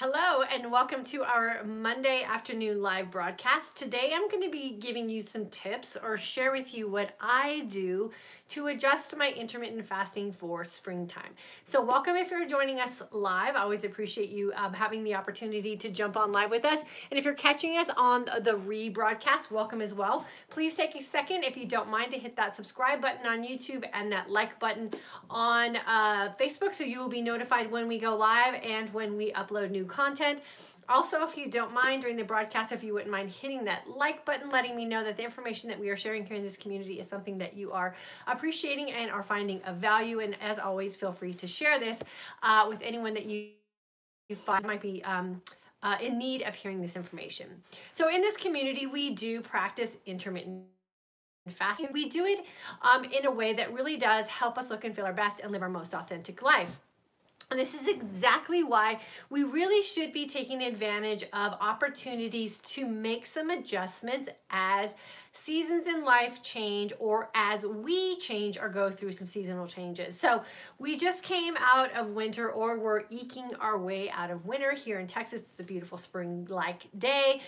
Hello and welcome to our Monday afternoon live broadcast. Today I'm going to be giving you some tips or share with you what I do to adjust my intermittent fasting for springtime. So welcome if you're joining us live. I always appreciate you having the opportunity to jump on live with us. And if you're catching us on the rebroadcast, welcome as well. Please take a second, if you don't mind, to hit that subscribe button on YouTube and that like button on Facebook so you will be notified when we go live and when we upload new content. Also, if you don't mind, during the broadcast, if you wouldn't mind hitting that like button, letting me know that the information that we are sharing here in this community is something that you are appreciating and are finding of value. And as always, feel free to share this with anyone that you find might be in need of hearing this information. So in this community, we do practice intermittent fasting. We do it in a way that really does help us look and feel our best and live our most authentic life. And this is exactly why we really should be taking advantage of opportunities to make some adjustments as seasons in life change or as we change or go through some seasonal changes. So we just came out of winter, or we're eking our way out of winter here in Texas. It's a beautiful spring-like day.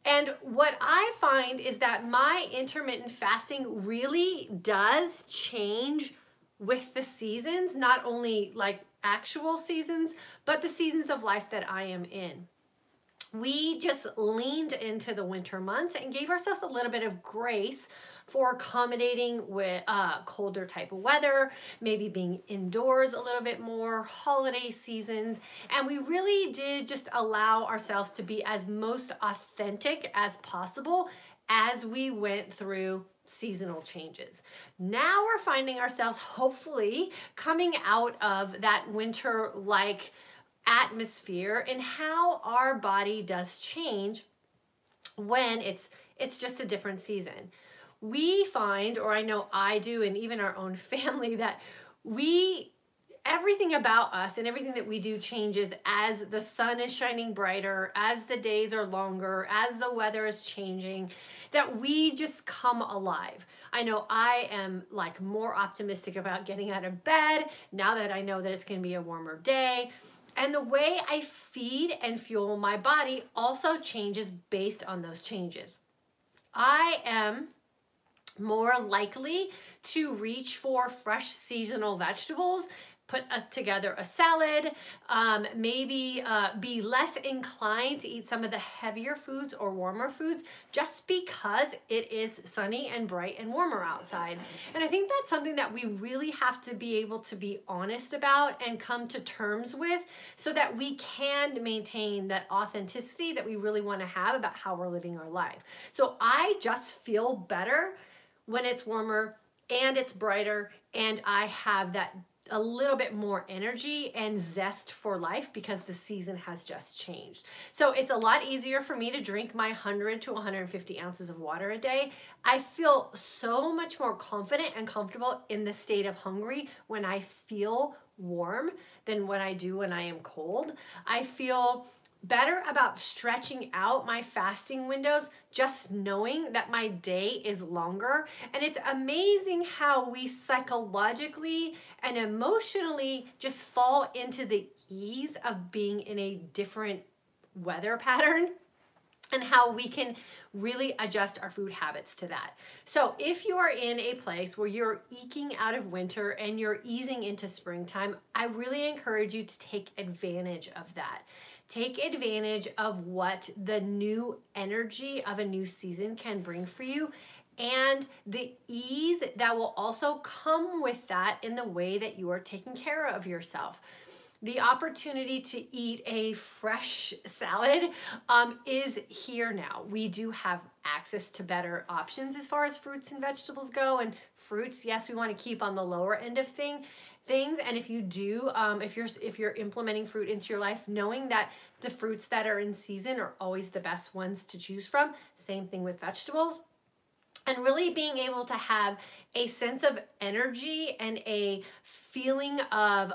And what I find is that my intermittent fasting really does change with the seasons, not only like actual seasons, but the seasons of life that I am in. We just leaned into the winter months and gave ourselves a little bit of grace for accommodating with colder type of weather, maybe being indoors a little bit more, holiday seasons, and we really did just allow ourselves to be as most authentic as possible as we went through seasonal changes. Now we're finding ourselves hopefully coming out of that winter-like atmosphere and how our body does change when it's just a different season. We find, or I know I do, and even our own family, that everything about us and everything that we do changes as the sun is shining brighter, as the days are longer, as the weather is changing, that we just come alive. I know I am like more optimistic about getting out of bed now that I know that it's going to be a warmer day. And the way I feed and fuel my body also changes based on those changes. I am more likely to reach for fresh seasonal vegetables, put together a salad, maybe be less inclined to eat some of the heavier foods or warmer foods just because it is sunny and bright and warmer outside. And I think that's something that we really have to be able to be honest about and come to terms with so that we can maintain that authenticity that we really want to have about how we're living our life. So I just feel better when it's warmer and it's brighter and I have that a little bit more energy and zest for life because the season has just changed. So it's a lot easier for me to drink my 100 to 150 ounces of water a day. I feel so much more confident and comfortable in the state of hungry when I feel warm than what I do when I am cold. I feel better about stretching out my fasting windows just knowing that my day is longer. And it's amazing how we psychologically and emotionally just fall into the ease of being in a different weather pattern and how we can really adjust our food habits to that. So if you are in a place where you're eking out of winter and you're easing into springtime, I really encourage you to take advantage of that. Take advantage of what the new energy of a new season can bring for you and the ease that will also come with that in the way that you are taking care of yourself. The opportunity to eat a fresh salad is here now. We do have access to better options as far as fruits and vegetables go. And fruits, yes, we want to keep on the lower end of things. And if you do, if you're implementing fruit into your life, knowing that the fruits that are in season are always the best ones to choose from. Same thing with vegetables. and really being able to have a sense of energy and a feeling of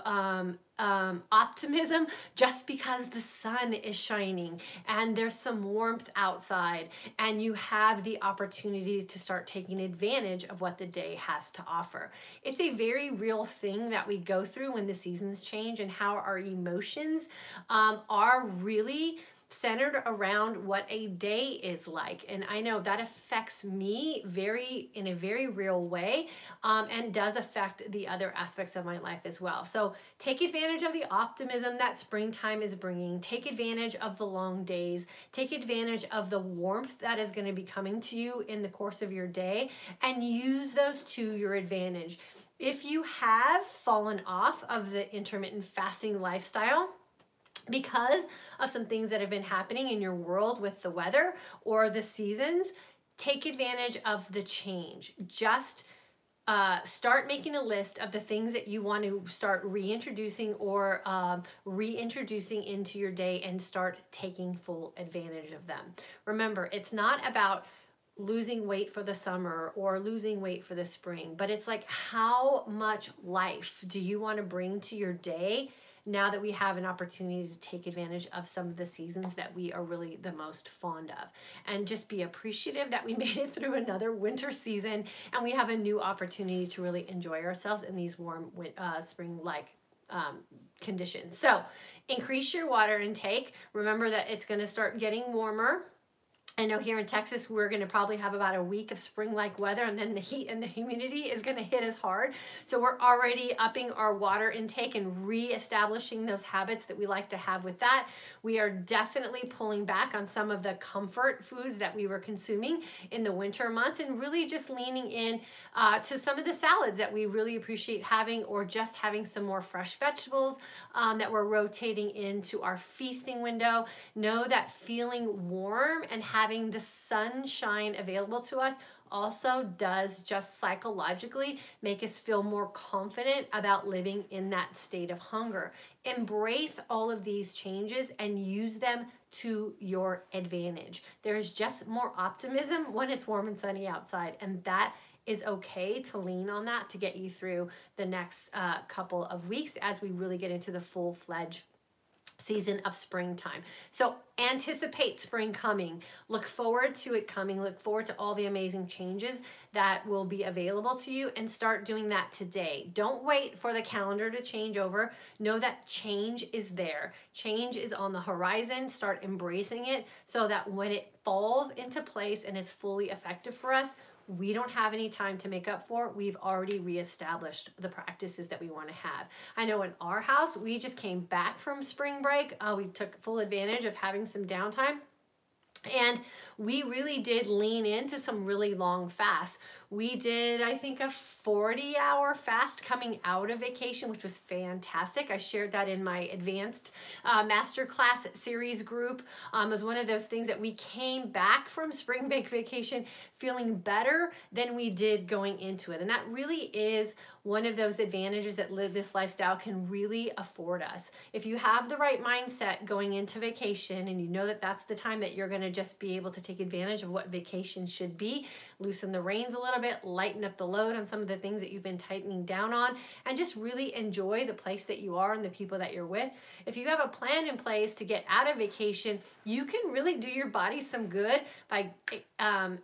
optimism just because the sun is shining and there's some warmth outside, and you have the opportunity to start taking advantage of what the day has to offer. It's a very real thing that we go through when the seasons change, and how our emotions are really centered around what a day is like. And I know that affects me in a very real way, and does affect the other aspects of my life as well. So take advantage of the optimism that springtime is bringing. Take advantage of the long days. Take advantage of the warmth that is going to be coming to you in the course of your day, and use those to your advantage. If you have fallen off of the intermittent fasting lifestyle because of some things that have been happening in your world with the weather or the seasons, take advantage of the change. Just start making a list of the things that you want to start reintroducing or reintroducing into your day, and start taking full advantage of them. Remember, it's not about losing weight for the summer or losing weight for the spring, but it's like, how much life do you want to bring to your day now that we have an opportunity to take advantage of some of the seasons that we are really the most fond of? And just be appreciative that we made it through another winter season, and we have a new opportunity to really enjoy ourselves in these warm spring-like conditions. So increase your water intake. Remember that it's going to start getting warmer. I know here in Texas, we're going to probably have about a week of spring-like weather, and then the heat and the humidity is going to hit us hard. So we're already upping our water intake and re-establishing those habits that we like to have with that. We are definitely pulling back on some of the comfort foods that we were consuming in the winter months, and really just leaning in to some of the salads that we really appreciate having, or just having some more fresh vegetables that we're rotating into our feasting window. Know that feeling warm and having the sunshine available to us also does just psychologically make us feel more confident about living in that state of hunger. Embrace all of these changes and use them to your advantage. There's just more optimism when it's warm and sunny outside, and that is okay to lean on that to get you through the next couple of weeks as we really get into the full-fledged season of springtime. So anticipate spring coming. Look forward to it coming. Look forward to all the amazing changes that will be available to you, and start doing that today. Don't wait for the calendar to change over. Know that change is there. Change is on the horizon. Start embracing it so that when it falls into place and is fully effective for us, we don't have any time to make up for. We've already reestablished the practices that we want to have. I know in our house, we just came back from spring break. We took full advantage of having some downtime, and we really did lean into some really long fasts. We did, I think, a 40-hour fast coming out of vacation, which was fantastic. I shared that in my advanced masterclass series group. It was one of those things that we came back from spring break vacation feeling better than we did going into it. And that really is one of those advantages that this lifestyle can really afford us. If you have the right mindset going into vacation, and you know that that's the time that you're going to just be able to take advantage of what vacation should be, loosen the reins a little bit, lighten up the load on some of the things that you've been tightening down on, and just really enjoy the place that you are and the people that you're with. If you have a plan in place to get out of vacation, you can really do your body some good by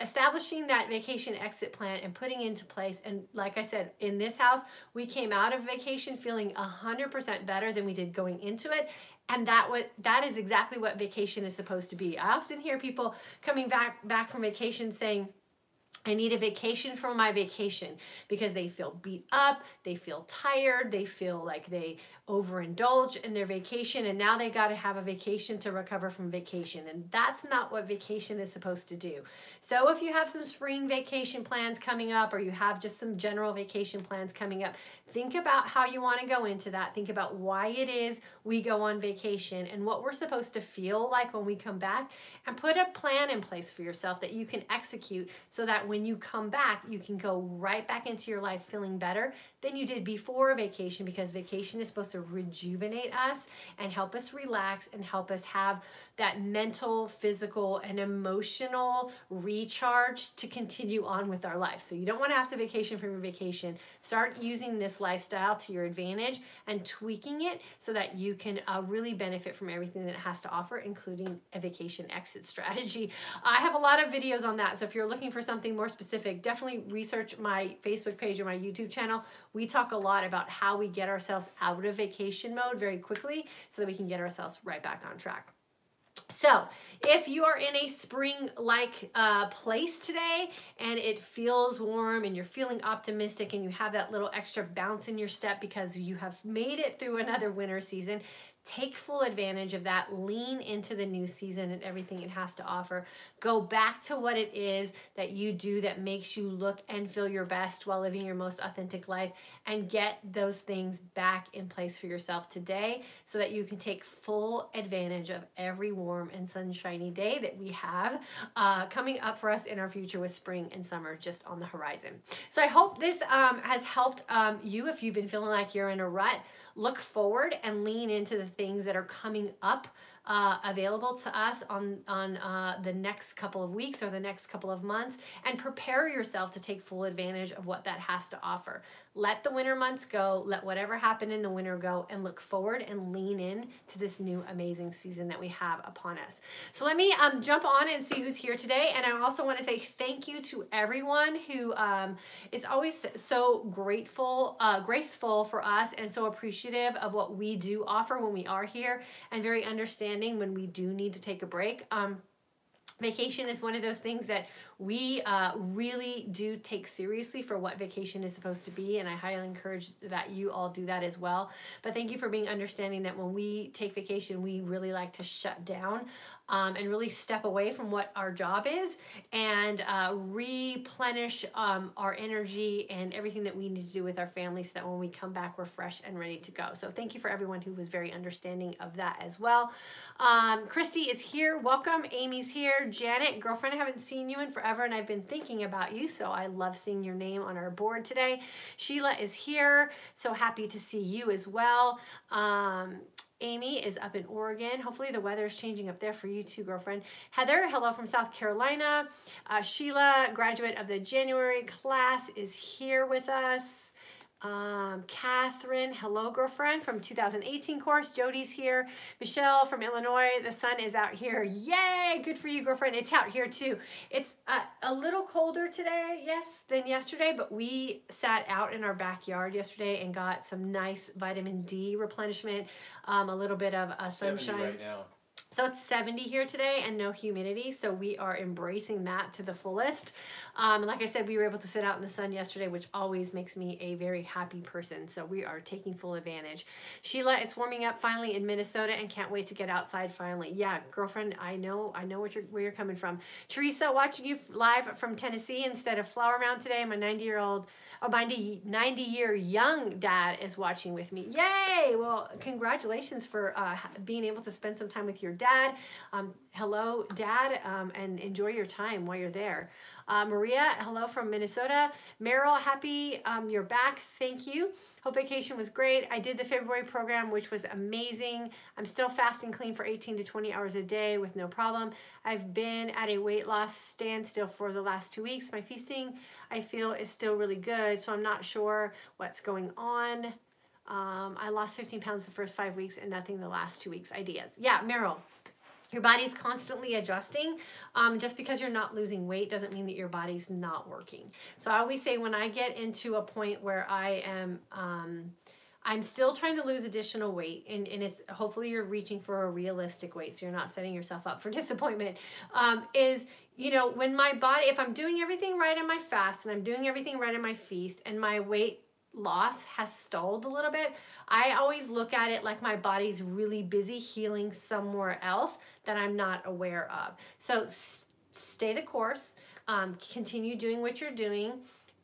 establishing that vacation exit plan and putting into place. And like I said, in this house, we came out of vacation feeling 100% better than we did going into it. And that is exactly what vacation is supposed to be. I often hear people coming back from vacation saying, I need a vacation from my vacation, because they feel beat up, they feel tired, they feel like they overindulge in their vacation, and now they got to have a vacation to recover from vacation. And that's not what vacation is supposed to do. So if you have some spring vacation plans coming up, or you have just some general vacation plans coming up, Think about how you want to go into that. Think about why it is we go on vacation and what we're supposed to feel like when we come back, and put a plan in place for yourself that you can execute so that when you come back, you can go right back into your life feeling better than you did before vacation, because vacation is supposed to rejuvenate us and help us relax and help us have that mental, physical, and emotional recharge to continue on with our life. So you don't want to have to vacation from your vacation. Start using this lifestyle to your advantage and tweaking it so that you can really benefit from everything that it has to offer, including a vacation exit strategy. I have a lot of videos on that, so if you're looking for something more specific, definitely research my Facebook page or my YouTube channel. We talk a lot about how we get ourselves out of vacation mode very quickly so that we can get ourselves right back on track. So if you are in a spring-like place today and it feels warm and you're feeling optimistic and you have that little extra bounce in your step because you have made it through another winter season, take full advantage of that. Lean into the new season and everything it has to offer. Go back to what it is that you do that makes you look and feel your best while living your most authentic life, and get those things back in place for yourself today so that you can take full advantage of every warm and sunshiny day that we have coming up for us in our future with spring and summer just on the horizon. So I hope this has helped you if you've been feeling like you're in a rut. Look forward and lean into the things that are coming up available to us on the next couple of weeks or the next couple of months, and prepare yourself to take full advantage of what that has to offer. Let the winter months go, let whatever happened in the winter go, and look forward and lean in to this new amazing season that we have upon us. So let me jump on and see who's here today. And I also want to say thank you to everyone who is always so graceful for us and so appreciative of what we do offer when we are here, and very understanding when we do need to take a break. Vacation is one of those things that we really do take seriously for what vacation is supposed to be, and I highly encourage that you all do that as well. But thank you for being understanding that when we take vacation, we really like to shut down and really step away from what our job is and replenish our energy and everything that we need to do with our family so that when we come back, we're fresh and ready to go. So thank you for everyone who was very understanding of that as well. Christy is here. Welcome. Amy's here. Janet, girlfriend, I haven't seen you in forever and I've been thinking about you, so I love seeing your name on our board today. Sheila is here. So happy to see you as well. Amy is up in Oregon. Hopefully the weather is changing up there for you too, girlfriend. Heather, hello from South Carolina. Sheila, graduate of the January class, is here with us. Catherine, hello, girlfriend, from 2018 course. Jody's here. Michelle from Illinois, the sun is out here. Yay, good for you, girlfriend. It's out here too. It's a little colder today, yes, than yesterday, but we sat out in our backyard yesterday and got some nice vitamin D replenishment, a little bit of sunshine. 70 right now. So it's 70 here today and no humidity, so we are embracing that to the fullest. Like I said, we were able to sit out in the sun yesterday, which always makes me a very happy person, so we are taking full advantage. Sheila, it's warming up finally in Minnesota and can't wait to get outside finally. Yeah, girlfriend, I know where you're coming from. Teresa, watching you live from Tennessee instead of Flower Mound today. My 90-year young dad is watching with me. Yay! Well, congratulations for being able to spend some time with your dad. Hello, Dad, and enjoy your time while you're there. Maria, hello from Minnesota. Meryl, happy you're back. Thank you. Hope vacation was great. I did the February program, which was amazing. I'm still fasting clean for 18 to 20 hours a day with no problem. I've been at a weight loss standstill for the last 2 weeks. My feasting, I feel, is still really good, so I'm not sure what's going on. I lost 15 pounds the first 5 weeks and nothing the last 2 weeks. Ideas. Yeah, Meryl. Your body's constantly adjusting. Just because you're not losing weight doesn't mean that your body's not working. So I always say when I get into a point where I am, I'm still trying to lose additional weight, and it's hopefully you're reaching for a realistic weight so you're not setting yourself up for disappointment, is, you know, when my body, if I'm doing everything right in my fast and I'm doing everything right in my feast and my weight loss has stalled a little bit, I always look at it like my body's really busy healing somewhere else that I'm not aware of. So stay the course, continue doing what you're doing,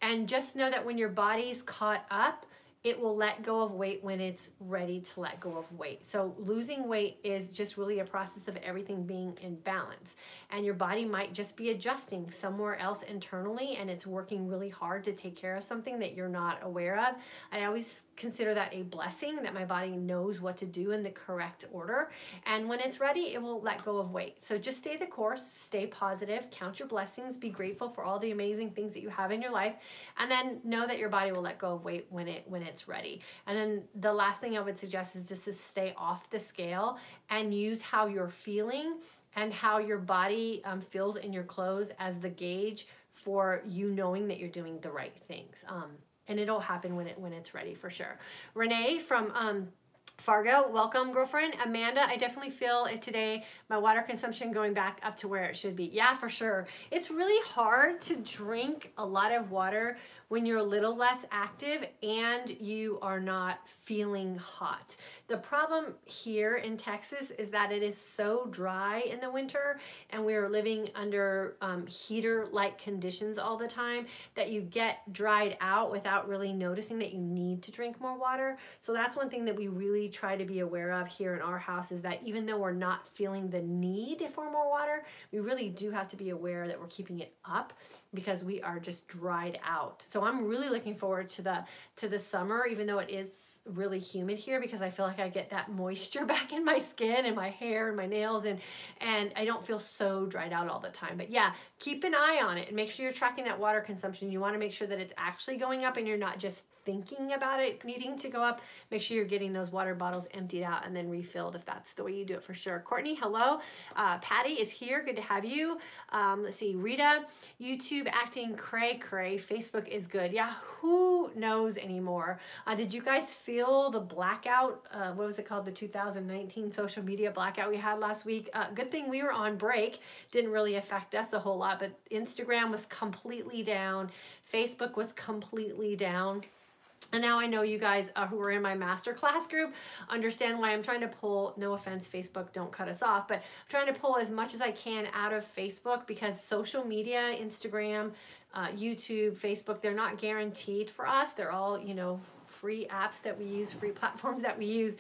and just know that when your body's caught up, it will let go of weight when it's ready to let go of weight. So losing weight is just really a process of everything being in balance. And your body might just be adjusting somewhere else internally, and it's working really hard to take care of something that you're not aware of. I always consider that a blessing, that my body knows what to do in the correct order. And when it's ready, it will let go of weight. So just stay the course, stay positive, count your blessings, be grateful for all the amazing things that you have in your life, and then know that your body will let go of weight when it's ready. And then the last thing I would suggest is just to stay off the scale and use how you're feeling and how your body feels in your clothes as the gauge for you knowing that you're doing the right things. And it'll happen when it's ready, for sure. Renee from Fargo, welcome, girlfriend. Amanda, I definitely feel it today. My water consumption going back up to where it should be. Yeah, for sure. It's really hard to drink a lot of water when you're a little less active and you are not feeling hot. The problem here in Texas is that it is so dry in the winter, and we're living under heater-like conditions all the time, that you get dried out without really noticing that you need to drink more water. So that's one thing that we really try to be aware of here in our house, is that even though we're not feeling the need for more water, we really do have to be aware that we're keeping it up, because we are just dried out. So I'm really looking forward to the summer, even though it is really humid here, because I feel like I get that moisture back in my skin and my hair and my nails, and I don't feel so dried out all the time. But yeah, keep an eye on it and make sure you're tracking that water consumption. You want to make sure that it's actually going up and you're not just thinking about it needing to go up. Make sure you're getting those water bottles emptied out and then refilled if that's the way you do it, for sure. Courtney, hello. Patty is here. Good to have you. Let's see. Rita, YouTube acting cray cray. Facebook is good. Yeah, who knows anymore? Did you guys feel the blackout? What was it called? The 2019 social media blackout we had last week. Good thing we were on break. Didn't really affect us a whole lot, but Instagram was completely down. Facebook was completely down. And now I know you guys who are in my masterclass group understand why I'm trying to pull, no offense, Facebook, don't cut us off, but I'm trying to pull as much as I can out of Facebook, because social media, Instagram, YouTube, Facebook, they're not guaranteed for us. They're all, you know, free apps that we use, free platforms that we use.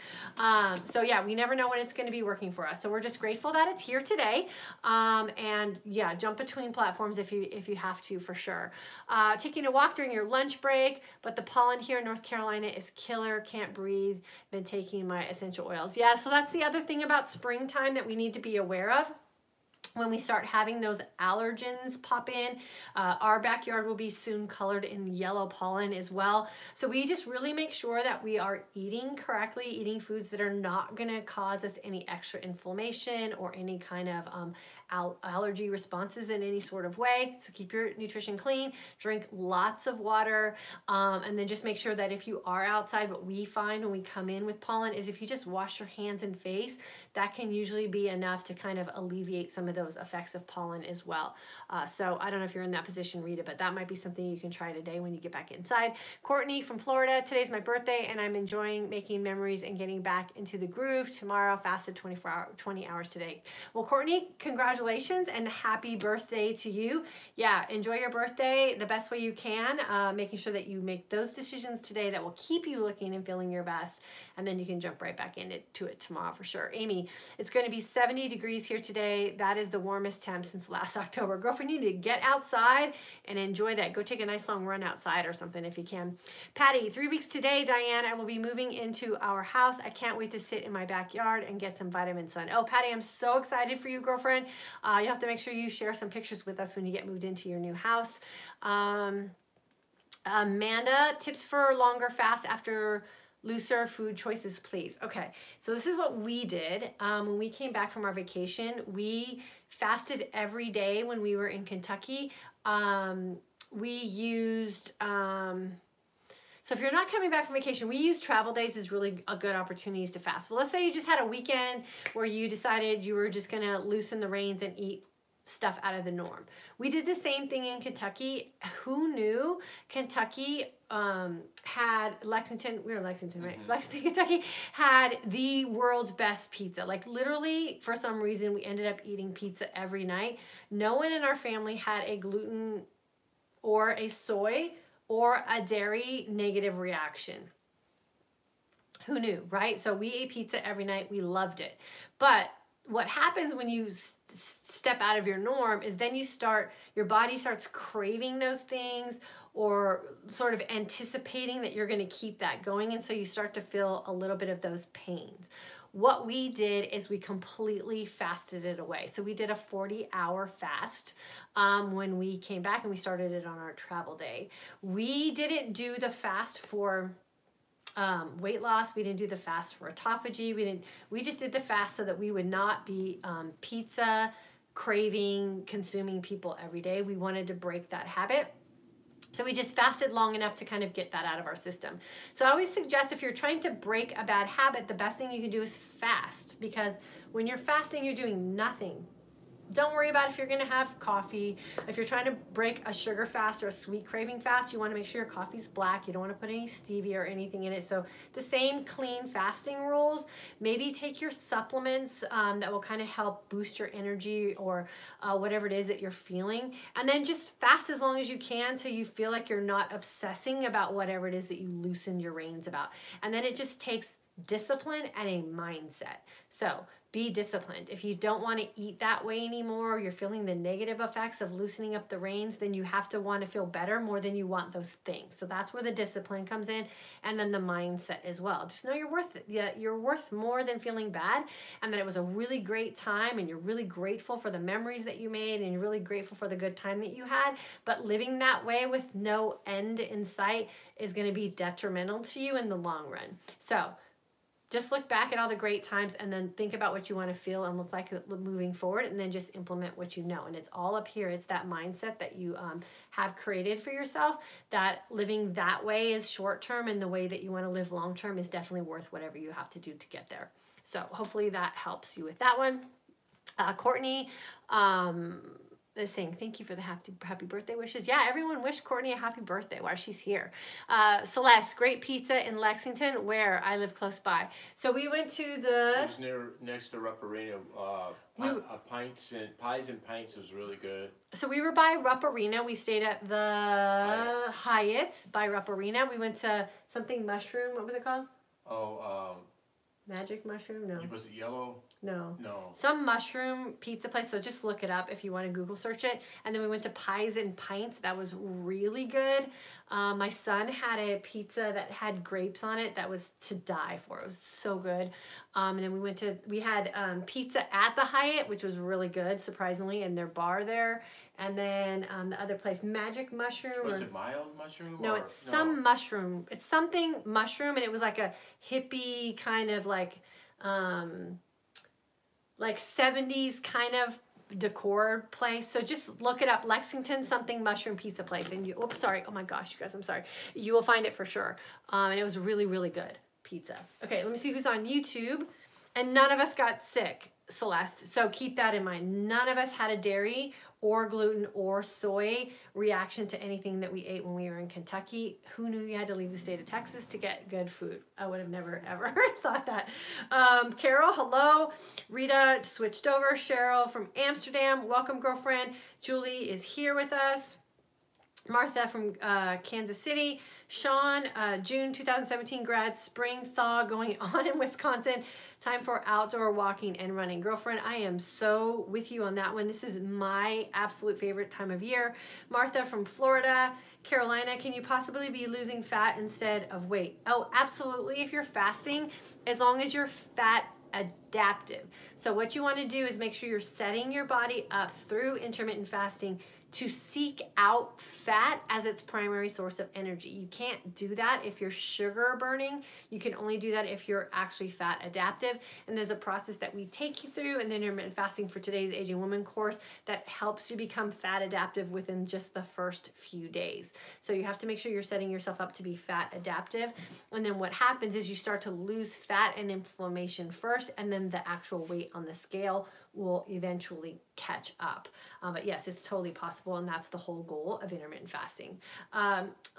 So yeah, we never know when it's going to be working for us. So we're just grateful that it's here today. And yeah, jump between platforms if you have to, for sure. Taking a walk during your lunch break, but the pollen here in North Carolina is killer. Can't breathe. Been taking my essential oils. Yeah, so that's the other thing about springtime that we need to be aware of. When we start having those allergens pop in, our backyard will be soon colored in yellow pollen as well. So we just really make sure that we are eating correctly, eating foods that are not going to cause us any extra inflammation or any kind of allergy responses in any sort of way. So keep your nutrition clean, drink lots of water, and then just make sure that if you are outside, what we find when we come in with pollen is if you just wash your hands and face, that can usually be enough to kind of alleviate some of those effects of pollen as well. So I don't know if you're in that position, Rita, but that might be something you can try today when you get back inside. Courtney from Florida, today's my birthday and I'm enjoying making memories and getting back into the groove. Tomorrow, fasted 20 hours today. Well, Courtney, congratulations and happy birthday to you. Yeah, enjoy your birthday the best way you can, making sure that you make those decisions today that will keep you looking and feeling your best, and then you can jump right back into it tomorrow for sure. Amy, it's going to be 70 degrees here today. That is the warmest temp since last October. Girlfriend, you need to get outside and enjoy that. Go take a nice long run outside or something if you can. Patty, 3 weeks today, Diane, I will be moving into our house. I can't wait to sit in my backyard and get some vitamin sun. Oh, Patty, I'm so excited for you, girlfriend. You have to make sure you share some pictures with us when you get moved into your new house. Amanda, tips for longer fast after looser food choices, please. Okay, so this is what we did. When we came back from our vacation, we fasted every day when we were in Kentucky. We used, so if you're not coming back from vacation, we use travel days as really a good opportunities to fast. Well, let's say you just had a weekend where you decided you were just gonna loosen the reins and eat stuff out of the norm. We did the same thing in Kentucky. Who knew Kentucky had Lexington, we were in Lexington, right? Mm-hmm. Lexington, Kentucky had the world's best pizza. Like literally, for some reason, we ended up eating pizza every night. No one in our family had a gluten or a soy or a dairy negative reaction. Who knew, right? So we ate pizza every night. We loved it. But what happens when you step out of your norm is then your body starts craving those things, or sort of anticipating that you're going to keep that going. And so you start to feel a little bit of those pains. What we did is we completely fasted it away. So we did a 40-hour fast when we came back, and we started it on our travel day. We didn't do the fast for weight loss. We didn't do the fast for autophagy. We just did the fast so that we would not be pizza craving, consuming people every day. We wanted to break that habit. So we just fasted long enough to kind of get that out of our system. So I always suggest, if you're trying to break a bad habit, the best thing you can do is fast, because when you're fasting, you're doing nothing. Don't worry about if you're going to have coffee. If you're trying to break a sugar fast or a sweet craving fast, you want to make sure your coffee's black. You don't want to put any stevia or anything in it. So the same clean fasting rules. Maybe take your supplements that will kind of help boost your energy, or whatever it is that you're feeling. And then just fast as long as you can till you feel like you're not obsessing about whatever it is that you loosened your reins about. And then it just takes discipline and a mindset. So be disciplined. If you don't want to eat that way anymore, or you're feeling the negative effects of loosening up the reins, then you have to want to feel better more than you want those things. So that's where the discipline comes in, and then the mindset as well. Just know you're worth it. Yeah, you're worth more than feeling bad, and that it was a really great time, and you're really grateful for the memories that you made, and you're really grateful for the good time that you had. But living that way with no end in sight is going to be detrimental to you in the long run. So just look back at all the great times, and then think about what you want to feel and look like moving forward, and then just implement what you know. And it's all up here. It's that mindset that you have created for yourself, that living that way is short term, and the way that you want to live long term is definitely worth whatever you have to do to get there. So hopefully that helps you with that one. Courtney is saying, thank you for the happy birthday wishes. Yeah, everyone wish Courtney a happy birthday while she's here. Celeste, great pizza in Lexington, where I live close by. So we went to the... It was next to Rupp Arena. Pies and Pints was really good. So we were by Rupp Arena. We stayed at the Hyatt by Rupp Arena. We went to something mushroom. What was it called? Oh, Magic mushroom? No. Was it yellow? No. No. Some mushroom pizza place. So just look it up if you want to Google search it. And then we went to Pies and Pints. That was really good. My son had a pizza that had grapes on it that was to die for. It was so good. And then we had pizza at the Hyatt, which was really good, surprisingly, in their bar there. And then the other place, Magic Mushroom. Was it mild mushroom? No, it's some mushroom. It's something mushroom, and it was like a hippie kind of like 70s kind of decor place. So just look it up, Lexington something mushroom pizza place. And you, oops, sorry. Oh my gosh, you guys, I'm sorry. You will find it for sure. And it was really, really good pizza. Okay, let me see who's on YouTube. And none of us got sick, Celeste. So keep that in mind. None of us had a dairy or gluten or soy reaction to anything that we ate when we were in Kentucky. Who knew you had to leave the state of Texas to get good food? I would have never, ever thought that. Carol, hello. Rita switched over. Cheryl from Amsterdam, welcome, girlfriend. Julie is here with us. Martha from Kansas City. Sean, June 2017 grad, spring thaw going on in Wisconsin. Time for outdoor walking and running. Girlfriend, I am so with you on that one. This is my absolute favorite time of year. Martha from Florida. Carolina, can you possibly be losing fat instead of weight? Oh, absolutely, if you're fasting, as long as you're fat adaptive. So what you want to do is make sure you're setting your body up through intermittent fasting to seek out fat as its primary source of energy. You can't do that if you're sugar burning. You can only do that if you're actually fat adaptive. And there's a process that we take you through in the intermittent fasting for today's Aging Woman course that helps you become fat adaptive within just the first few days. So you have to make sure you're setting yourself up to be fat adaptive. And then what happens is you start to lose fat and inflammation first, and then the actual weight on the scale will eventually catch up. But yes, it's totally possible, and that's the whole goal of intermittent fasting.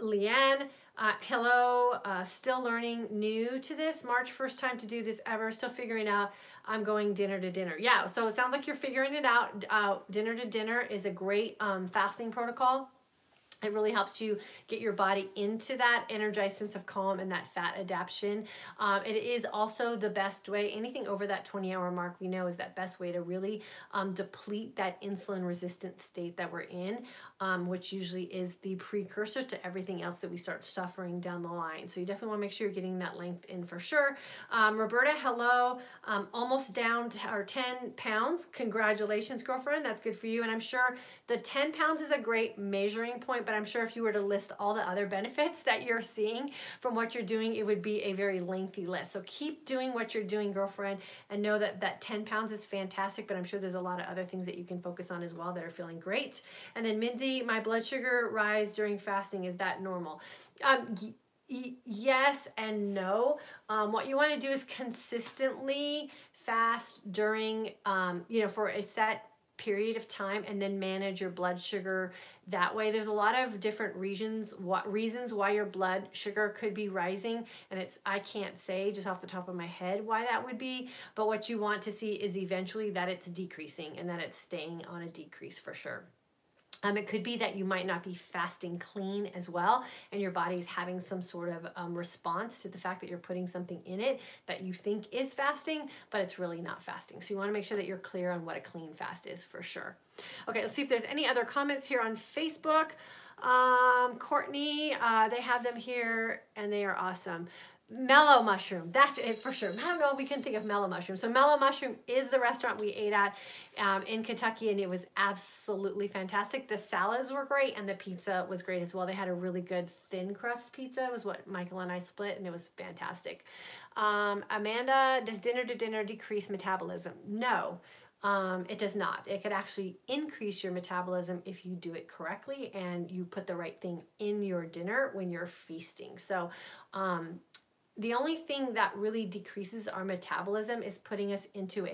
Leanne, hello, still learning, new to this, March, first time to do this ever, still figuring out, I'm going dinner to dinner. Yeah, so it sounds like you're figuring it out. Dinner to dinner is a great fasting protocol. It really helps you get your body into that energized sense of calm and that fat adaptation. It is also the best way. Anything over that 20-hour mark, we know, is that best way to really deplete that insulin resistant state that we're in, which usually is the precursor to everything else that we start suffering down the line. So you definitely want to make sure you're getting that length in for sure. Roberta, hello. Almost down to our 10 pounds. Congratulations, girlfriend. That's good for you. And I'm sure the 10 pounds is a great measuring point, but I'm sure if you were to list all the other benefits that you're seeing from what you're doing, it would be a very lengthy list. So keep doing what you're doing, girlfriend, and know that that 10 pounds is fantastic, but I'm sure there's a lot of other things that you can focus on as well that are feeling great. And then Mindy, my blood sugar rise during fasting, is that normal? Yes and no. What you want to do is consistently fast during, for a set period of time, and then manage your blood sugar that way. There's a lot of different reasons why your blood sugar could be rising, and I can't say just off the top of my head why that would be, but what you want to see is eventually that it's decreasing and that it's staying on a decrease for sure. It could be that you might not be fasting clean as well, and your body's having some sort of response to the fact that you're putting something in it that you think is fasting, but it's really not fasting. So you want to make sure that you're clear on what a clean fast is for sure. Okay, let's see if there's any other comments here on Facebook. Courtney, they have them here, and they are awesome. Mellow Mushroom, that's it for sure. I don't know, we couldn't think of Mellow Mushroom. So Mellow Mushroom is the restaurant we ate at in Kentucky, and it was absolutely fantastic. The salads were great, and the pizza was great as well. They had a really good thin crust pizza, was what Michael and I split, and it was fantastic. Amanda, does dinner to dinner decrease metabolism? No. It does not. It could actually increase your metabolism if you do it correctly and you put the right thing in your dinner when you're feasting. So, the only thing that really decreases our metabolism is putting us into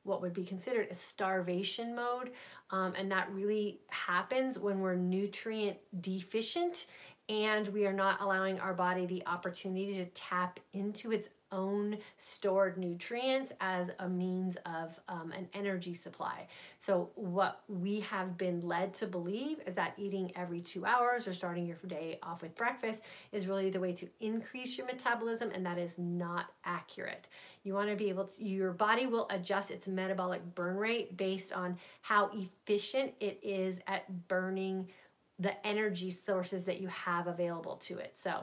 what would be considered a starvation mode. And that really happens when we're nutrient deficient and we are not allowing our body the opportunity to tap into its own stored nutrients as a means of an energy supply. So what we have been led to believe is that eating every 2 hours or starting your day off with breakfast is really the way to increase your metabolism, and that is not accurate. You want to be able to, your body will adjust its metabolic burn rate based on how efficient it is at burning the energy sources that you have available to it. So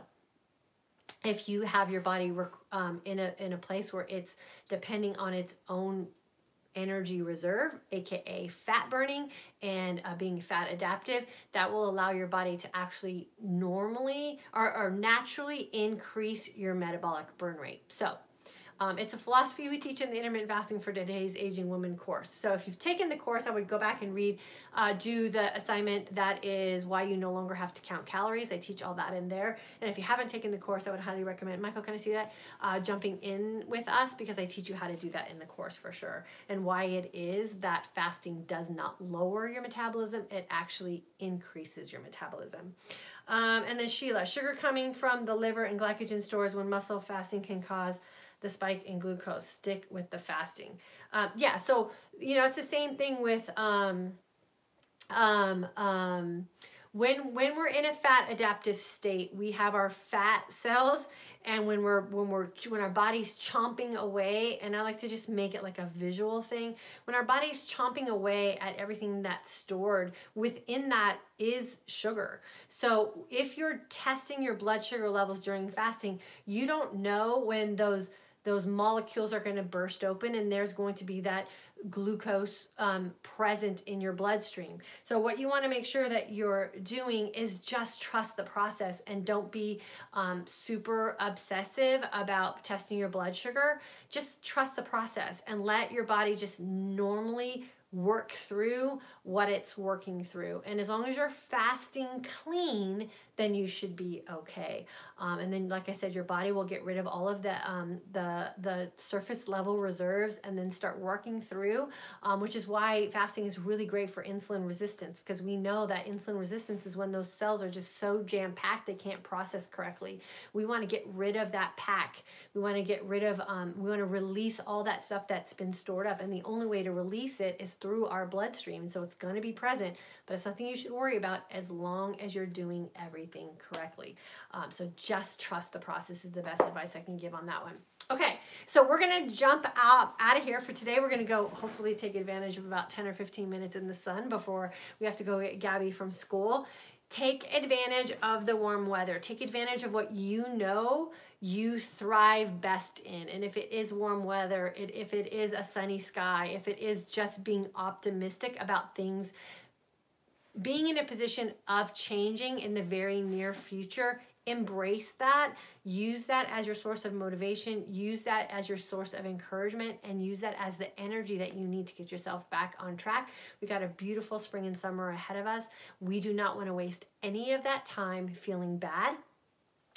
if you have your body in a place where it's depending on its own energy reserve, aka fat burning, and being fat adaptive, that will allow your body to actually normally or naturally increase your metabolic burn rate. So it's a philosophy we teach in the Intermittent Fasting for Today's Aging Woman course. So if you've taken the course, I would go back and do the assignment that is why you no longer have to count calories. I teach all that in there. And if you haven't taken the course, I would highly recommend, Michael, can I see that? Jumping in with us, because I teach you how to do that in the course for sure. And why it is that fasting does not lower your metabolism, it actually increases your metabolism. And then Sheila, sugar coming from the liver and glycogen stores when muscle fasting can cause the spike in glucose. Stick with the fasting. Yeah, so it's the same thing with when we're in a fat adaptive state, we have our fat cells, and when our body's chomping away, and I like to just make it like a visual thing, when our body's chomping away at everything that's stored, within that is sugar. So if you're testing your blood sugar levels during fasting, you don't know when those molecules are going to burst open and there's going to be that glucose present in your bloodstream. So what you want to make sure that you're doing is just trust the process and don't be super obsessive about testing your blood sugar. Just trust the process and let your body just normally work through what it's working through. And as long as you're fasting clean, then you should be okay. And then, like I said, your body will get rid of all of the surface level reserves and then start working through, which is why fasting is really great for insulin resistance, because we know that insulin resistance is when those cells are just so jam-packed they can't process correctly. We want to get rid of that pack. We want to get rid of, we want to release all that stuff that's been stored up. And the only way to release it is through our bloodstream. And so it's going to be present, but it's nothing you should worry about as long as you're doing everything correctly. So just trust the process is the best advice I can give on that one. Okay, so we're going to jump out of here for today. We're going to go hopefully take advantage of about 10 or 15 minutes in the sun before we have to go get Gabby from school. Take advantage of the warm weather. Take advantage of what you know you thrive best in. And if it is warm weather, if it is a sunny sky, if it is just being optimistic about things, being in a position of changing in the very near future, embrace that. Use that as your source of motivation. Use that as your source of encouragement, and use that as the energy that you need to get yourself back on track. We got a beautiful spring and summer ahead of us. We do not want to waste any of that time feeling bad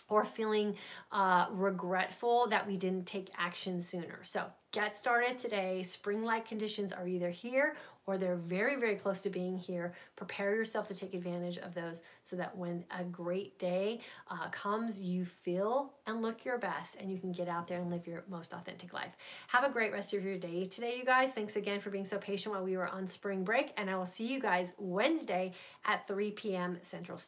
or feeling regretful that we didn't take action sooner. So get started today. Spring-like conditions are either here or they're very, very close to being here. Prepare yourself to take advantage of those so that when a great day comes, you feel and look your best and you can get out there and live your most authentic life. Have a great rest of your day today, you guys. Thanks again for being so patient while we were on spring break, and I will see you guys Wednesday at 3 p.m. Central Standard.